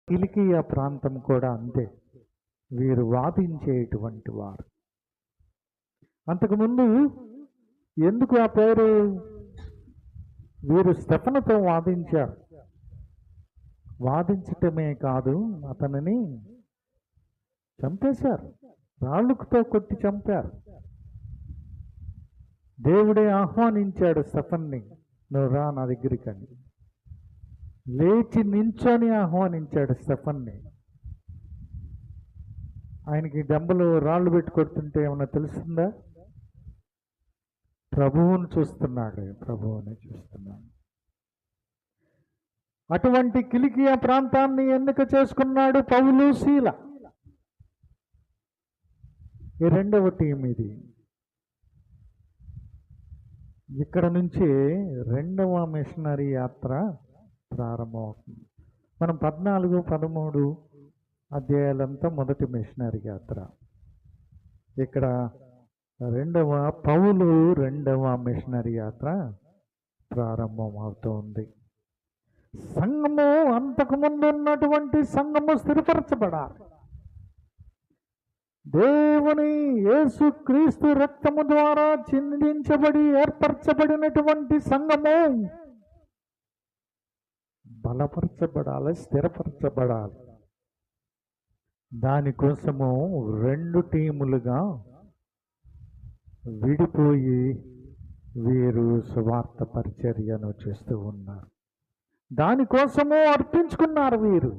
కిలికియా ప్రాంతం కూడా అంతే. వీరు వాదించేటువంటి వారు. అంతకుముందు ఎందుకు ఆ పేరు? వీరు స్టెఫనుతో వాదించారు. వాదించటమే కాదు, అతనిని చంపేశారు. రాళ్ళుతో కొట్టి చంపారు. దేవుడే ఆహ్వానించాడు స్టెఫన్ని, నువ్వు రా నా దగ్గరికి అని. లేచి నించొని ఆహ్వానించాడు స్టెఫన్ని. ఆయనకి దెబ్బలు రాళ్ళు పెట్టి కొడుతుంటే ఏమన్నా తెలుస్తుందా? ప్రభువుని చూస్తున్నాడు, ప్రభువుని చూస్తున్నాడు. అటువంటి కిలికియా ప్రాంతాన్ని ఎన్నిక చేసుకున్నాడు పౌలు, శీల. ఈ రెండవ టీం ఇది. ఇక్కడ నుంచి రెండవ మిషనరీ యాత్ర ప్రారంభమవుతుంది. మనం 14, 13 అధ్యాయాలంతా మొదటి మిషనరీ యాత్ర. ఇక్కడ పౌలు రెండవ మిషనరీ యాత్ర ప్రారంభం అవుతుంది. సంఘము, అంతకుముందు ఉన్నటువంటి సంఘము స్థిరపరచబడాలి. దేవుని యేసుక్రీస్తు రక్తము ద్వారా చిందించబడి ఏర్పరచబడినటువంటి సంఘము బలపరచబడాలి, స్థిరపరచబడాలి. దానికోసము 2 టీములుగా విడిపోయి వీరు సువార్త పరిచర్యను చేస్తూ ఉన్నారు. దానికోసము అర్పించుకున్నారు వీరు.